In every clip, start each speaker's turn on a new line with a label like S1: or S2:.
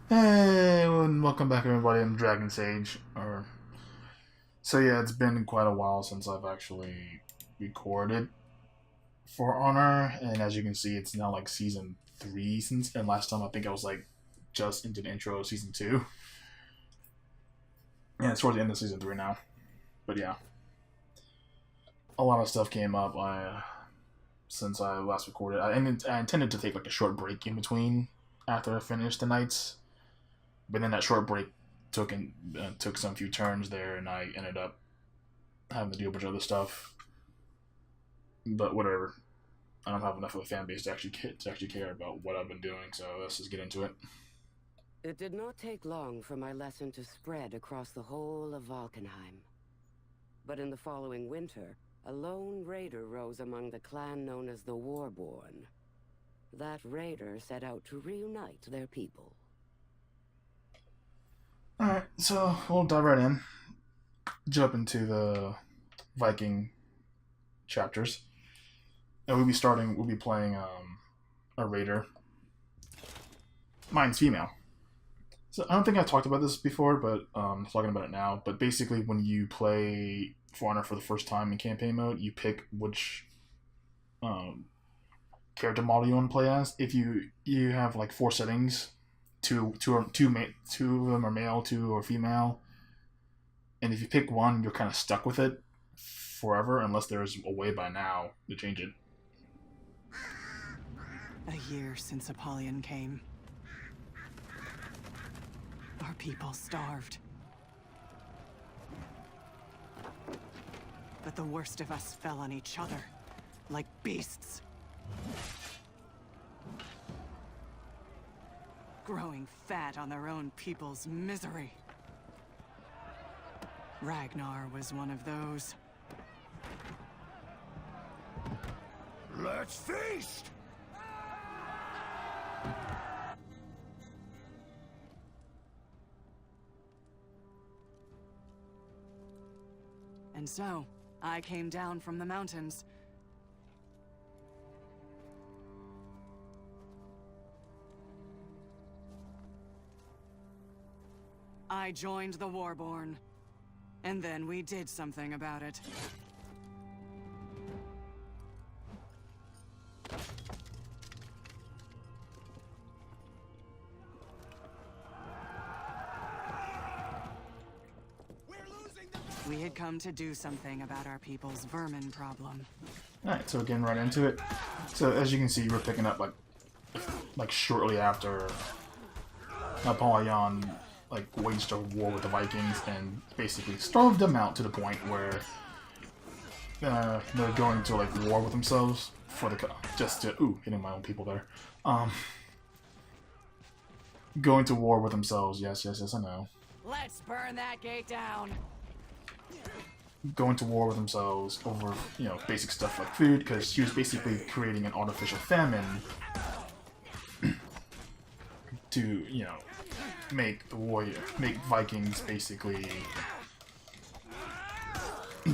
S1: Hey, and welcome back, everybody. I'm Dragon Sage. So yeah, it's been quite a while since I've actually recorded For Honor, and as you can see, it's now like season three since. And last time I think I was like just into the intro of season two, and it's towards the end of season three now. But yeah, a lot of stuff came up. Since I last recorded, I intended to take like a short break in between after I finished the nights, but then that short break took some few turns there, and I ended up having to do a bunch of other stuff. But whatever, I don't have enough of a fan base to actually care about what I've been doing. So let's just get into it.
S2: It did not take long for my lesson to spread across the whole of Valkenheim. But in the following winter, a lone raider rose among the clan known as the Warborn. That raider set out to reunite their people.
S1: All right, so we'll dive right in. Jump into the Viking chapters, and We'll be playing a raider. Mine's female. So I don't think I talked about this before, but I'm talking about it now. But basically, when you play For Honor for the first time in campaign mode, you pick which um, character model you want to play as. If you have like four settings, two of them are male, two are female, and if you pick one, you're kind of stuck with it forever unless there's a way by now to change it.
S3: A year since Apollyon came. Our people starved. But the worst of us fell on each other, like beasts. Growing fat on their own people's misery. Ragnar was one of those.
S4: Let's feast!
S3: And so, I came down from the mountains. I joined the Warborn. And then we did something about it. We had come to do something about our people's vermin problem.
S1: Alright, so getting right into it. So as you can see, we're picking up like shortly after Apollyon like waged a war with the Vikings and basically starved them out to the point where they're going to like war with themselves for the just to hitting my own people there. Going to war with themselves. Yes, I know.
S3: Let's burn that gate down.
S1: Going to war with themselves over, basic stuff like food, because he was basically creating an artificial famine to, make Vikings basically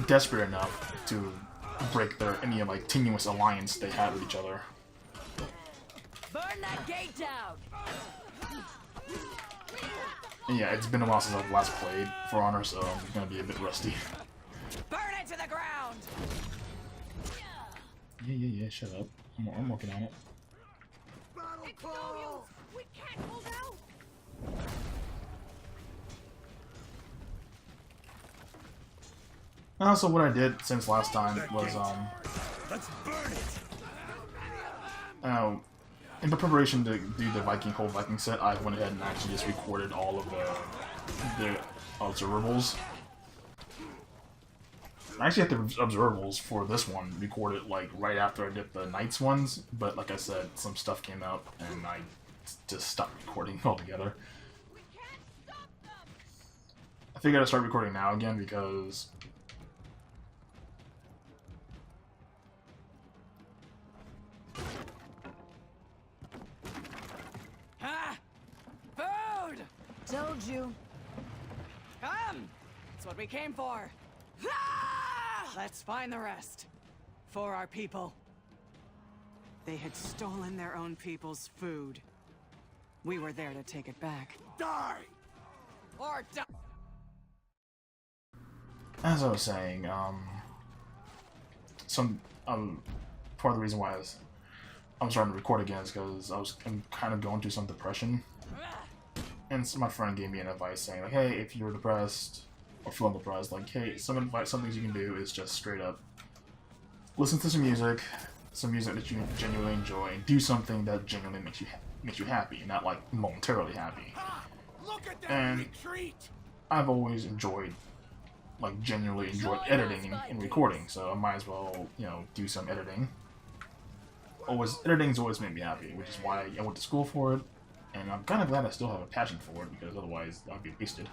S1: desperate enough to break any like tenuous alliance they had with each other.
S2: Burn that gate down!
S1: And yeah, it's been a while since I've last played For Honor, so I'm gonna be a bit rusty.
S3: Burn it to the ground!
S1: Yeah, shut up. I'm working on it.
S2: It's no use! We can't hold out!
S1: So what I did since last time was
S4: Let's burn it!
S1: in preparation to do the whole Viking set, I went ahead and actually just recorded all of the observables. I actually had the observables for this one recorded like right after I did the Knights ones, but like I said, some stuff came up and I just stopped recording altogether. I figured I'd start recording now again because
S3: Ha! Food!
S2: Told you.
S3: Come! That's what we came for. Let's find the rest. For our people. They had stolen their own people's food. We were there to take it back.
S4: Die!
S3: Or die!
S1: As I was saying, part of the reason why I'm starting to record again is because I'm kind of going through some depression, and so my friend gave me an advice saying like, hey, if you're depressed or feeling depressed, like, hey, some things you can do is just straight up listen to some music that you genuinely enjoy, and do something that genuinely makes you happy, not like momentarily happy.
S4: Look at that
S1: And
S4: retreat!
S1: I've always genuinely enjoyed editing and recording, so I might as well, do some editing. Editing's always made me happy, which is why I went to school for it, and I'm kind of glad I still have a passion for it, because otherwise I'd be wasted.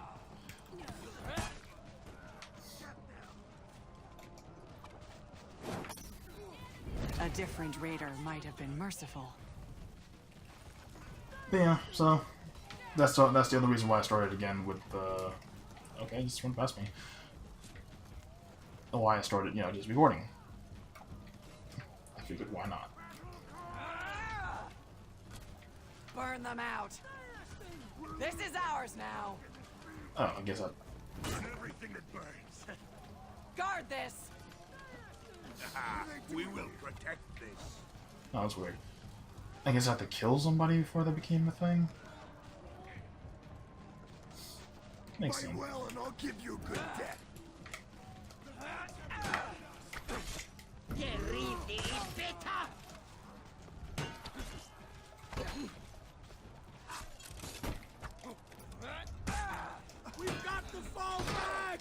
S3: A different raider might have been merciful.
S1: But yeah, so that's the other reason why I started again with the... Okay, just run past me. Why I started, just recording. I figured, why not?
S3: Burn them out. This is ours now.
S1: Oh, I guess I...
S4: Burn everything that burns.
S3: Guard this.
S4: We will protect this.
S1: Oh, that's weird. I guess I have to kill somebody before that became a thing? Makes
S4: Fight
S1: sense.
S4: well and I'll give you a good death. We've got to fall back!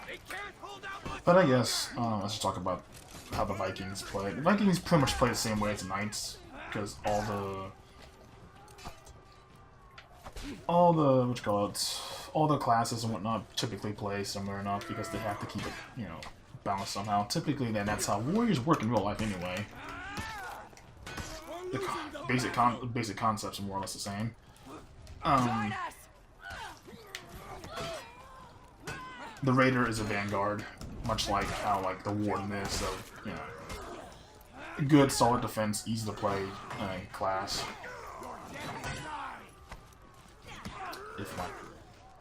S4: They can't hold out much.
S1: But I guess, let's just talk about how the Vikings play. The Vikings pretty much play the same way as the Knights, because all the classes and whatnot typically play similar enough, because they have to keep it, balanced somehow. Typically, then that's how warriors work in real life anyway. The basic concepts are more or less the same.
S3: Join us.
S1: The Raider is a vanguard, much like how the Warden is, so, good, solid defense, easy to play class. If my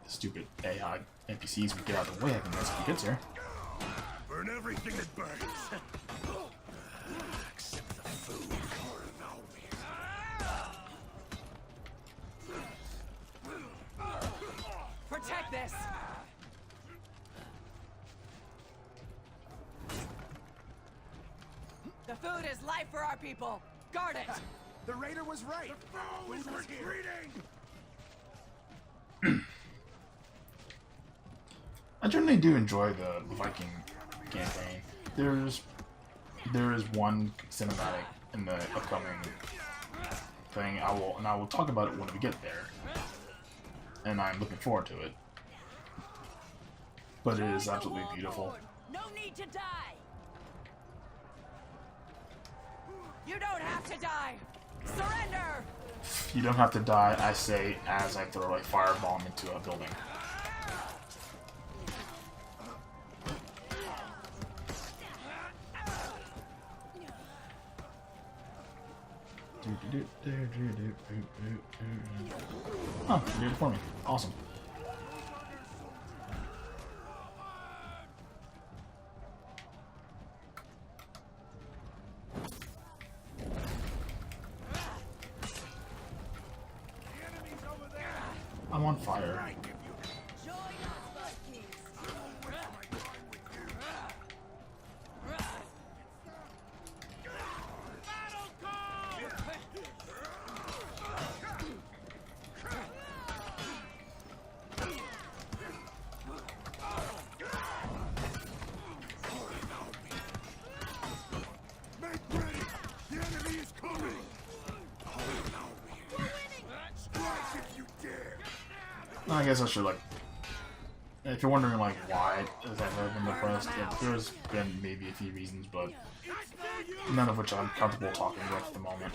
S1: stupid AI NPCs would get out of the way, I can guess if he gets here.
S4: Burn everything that burns. Except the food.
S3: Protect this. The food is life for our people. Guard it.
S4: The raider was right. The foe is retreating.
S1: I generally do enjoy the Viking campaign. There is one cinematic in the upcoming thing. I will talk about it when we get there, and I'm looking forward to it. But it is absolutely beautiful.
S3: No need to die. You don't have to die. Surrender.
S1: You don't have to die, I say, as I throw a firebomb into a building. Oh, you did it for me. Awesome. I'm on fire. I guess I should, if you're wondering, why has I ever been depressed, there's been maybe a few reasons, but none of which I'm comfortable talking about at the moment.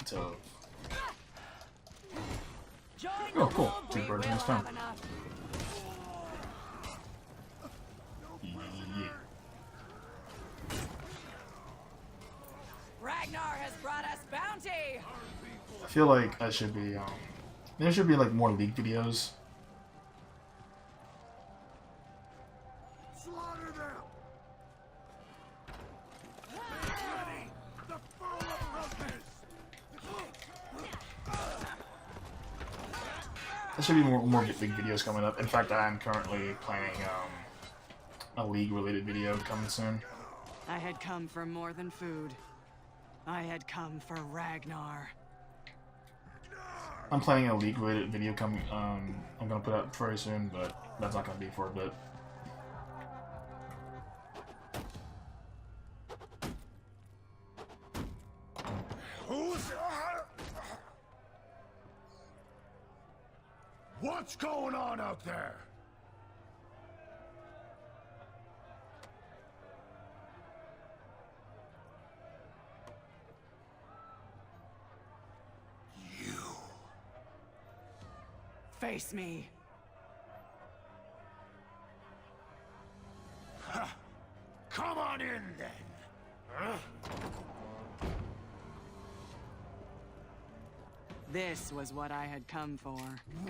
S1: So, oh, cool. 2 birds in one stone. feel like I should be, there should be like more League videos.
S4: Slaughter them! Ready! The foe approaches!
S1: There should be more League videos coming up. In fact, I am currently planning a League-related video coming soon.
S3: I had come for more than food. I had come for Ragnar.
S1: I'm planning a League-related video coming. I'm gonna put out very soon, but that's not gonna be for a bit.
S4: Who's... What's going on out there?
S3: Face me.
S4: Come on in, then. Huh?
S3: This was what I had come for.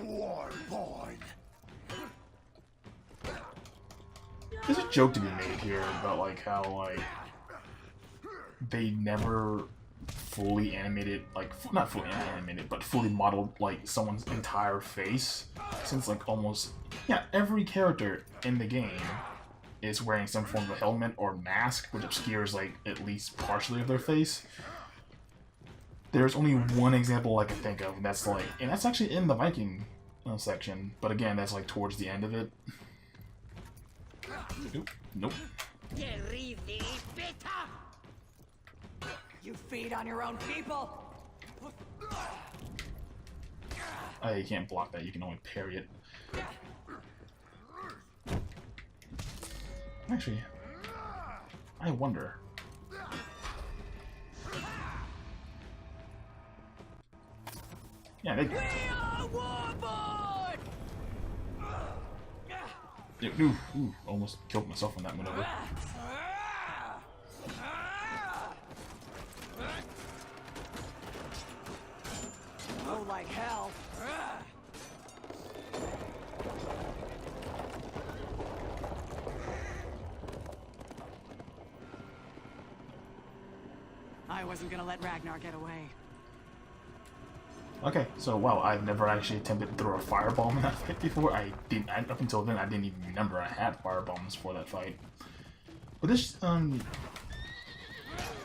S4: Warborn.
S1: There's a joke to be made here about like how like they never fully animated, like not fully animated, but fully modeled like someone's entire face, since like almost every character in the game is wearing some form of a helmet or mask which obscures like at least partially of their face. There's only one example I can think of, and that's like, and that's actually in the Viking section, but again, that's like towards the end of it. Nope.
S3: You feed on your own people.
S1: You can't block that, you can only parry it. Actually, I wonder. Yeah, they... Ooh, almost killed myself on that maneuver.
S3: Oh, like hell. I wasn't gonna let Ragnar get away.
S1: Okay, so wow, I've never actually attempted to throw a firebomb in that fight before. Up until then, I didn't even remember I had firebombs for that fight. But this, I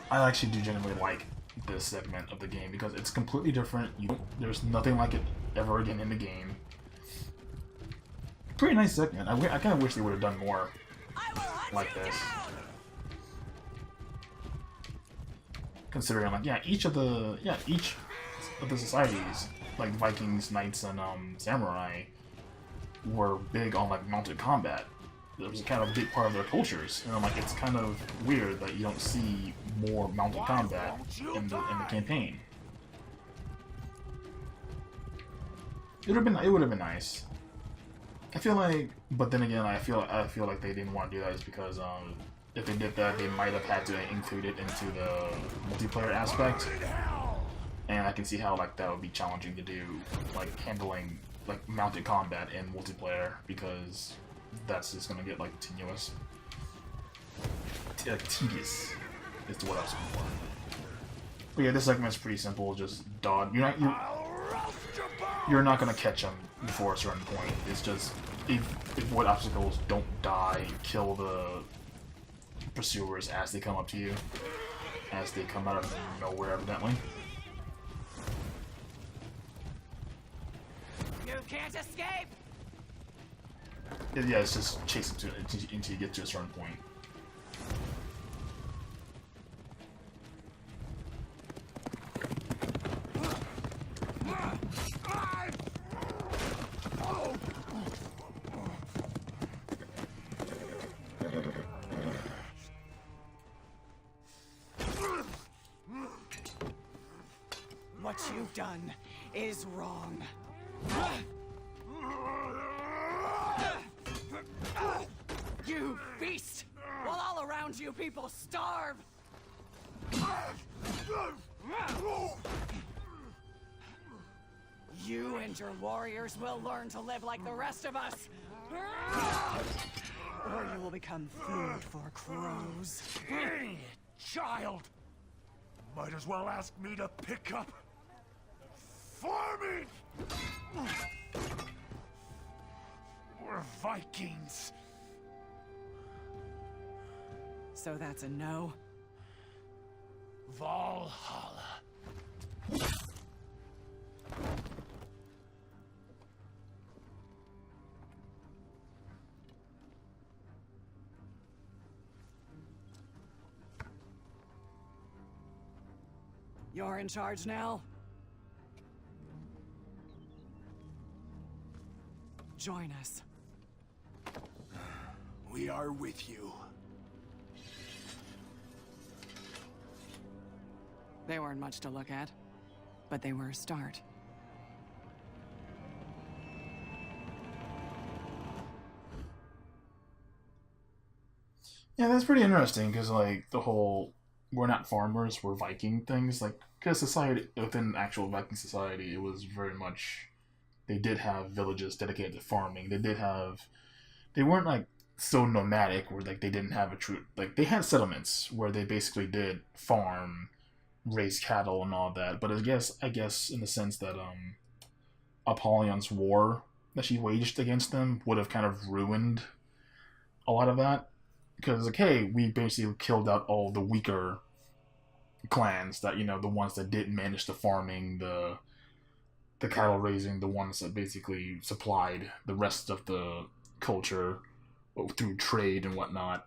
S1: actually do genuinely like this segment of the game because it's completely different. There's nothing like it ever again in the game. Pretty nice segment. I kind of wish they would have done more like this. Considering, like, each of the societies, like Vikings, Knights, and Samurai, were big on like mounted combat. It was kind of a big part of their cultures, and like it's kind of weird that you don't see more mounted combat in the campaign. It would have been nice. I feel like, but then again, I feel like they didn't want to do that is because if they did that, they might have had to include it into the multiplayer aspect. And I can see how like that would be challenging to do, like handling like mounted combat in multiplayer, because that's just gonna get like tenuous. Tedious is the word I was looking for. But yeah, this segment's pretty simple. Just dodge. You're not gonna catch them before a certain point. It's just avoid obstacles, don't die, kill the pursuers as they come up to you, as they come out of nowhere evidently.
S3: You can't escape!
S1: Yeah, it's just chase them until you get to a certain point.
S3: What you've done is wrong. You feast, while all around you people starve! You and your warriors will learn to live like the rest of us! Or you will become food for crows.
S4: Hey, child! Might as well ask me to pick up farming! We're Vikings.
S3: So that's a no?
S4: Valhalla.
S3: You're in charge now? Join us.
S4: We are with you.
S3: They weren't much to look at, but they were a start.
S1: Yeah, that's pretty interesting because like the whole we're not farmers, we're Viking things. Like because society within actual Viking society, it was very much they did have villages dedicated to farming. They weren't like so nomadic where like they didn't have a true like they had settlements where they basically did farm, raise cattle and all that. But I guess in the sense that Apollyon's war that she waged against them would have kind of ruined a lot of that. Because, like, hey, we basically killed out all the weaker clans that, the ones that didn't manage the farming, the cattle raising, the ones that basically supplied the rest of the culture through trade and whatnot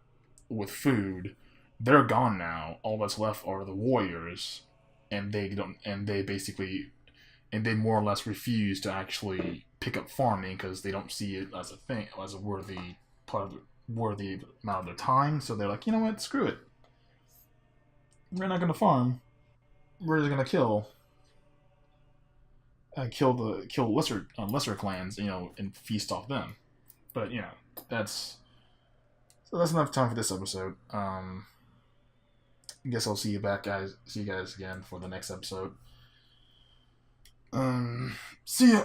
S1: with food. They're gone now. All that's left are the warriors, and they more or less refuse to actually pick up farming because they don't see it as a thing, as a worthy amount of their time. So they're like, you know what, screw it. We're not gonna farm. We're just gonna kill lesser clans, and feast off them. But that's enough time for this episode. I guess I'll see you guys again for the next episode. See ya.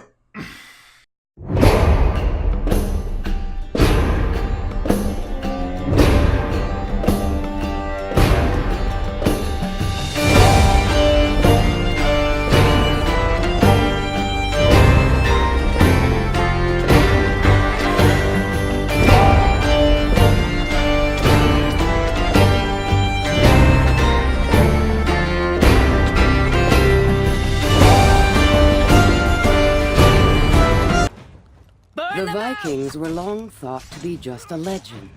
S2: The Vikings were long thought to be just a legend,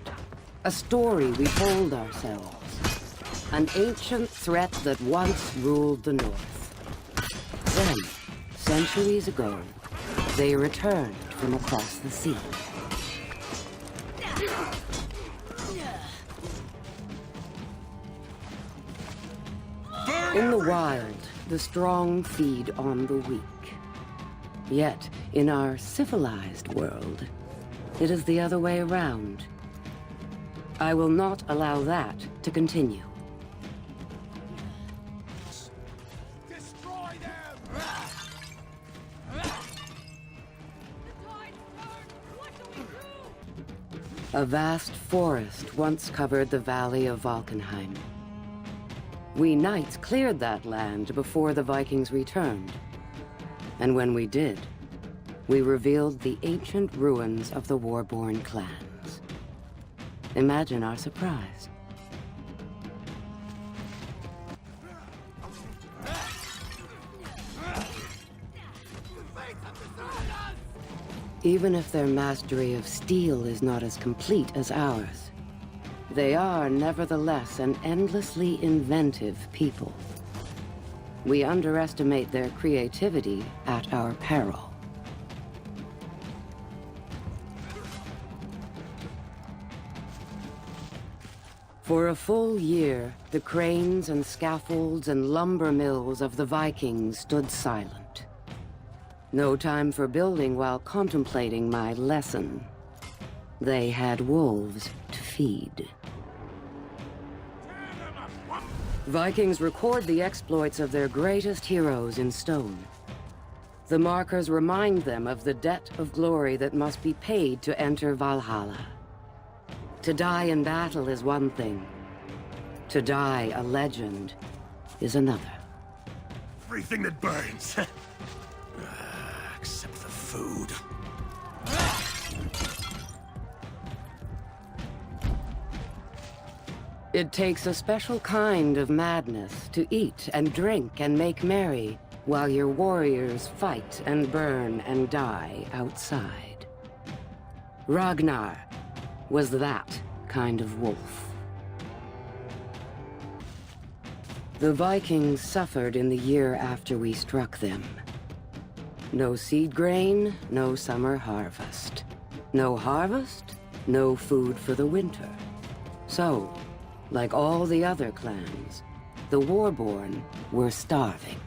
S2: a story we told ourselves, an ancient threat that once ruled the North. Then, centuries ago, they returned from across the sea. In the wild, the strong feed on the weak. Yet, in our civilized world, it is the other way around. I will not allow that to continue.
S4: Destroy them!
S2: A vast forest once covered the valley of Valkenheim. We knights cleared that land before the Vikings returned. And when we did, we revealed the ancient ruins of the Warborn clans. Imagine our surprise. Even if their mastery of steel is not as complete as ours, they are nevertheless an endlessly inventive people. We underestimate their creativity at our peril. For a full year, the cranes and scaffolds and lumber mills of the Vikings stood silent. No time for building while contemplating my lesson. They had wolves to feed. Vikings record the exploits of their greatest heroes in stone. The markers remind them of the debt of glory that must be paid to enter Valhalla. To die in battle is one thing. To die a legend is another.
S4: Everything that burns. Except the food.
S2: It takes a special kind of madness to eat and drink and make merry while your warriors fight and burn and die outside. Ragnar was that kind of wolf. The Vikings suffered in the year after we struck them. No seed grain, no summer harvest. No harvest, no food for the winter. So, like all the other clans, the Warborn were starving.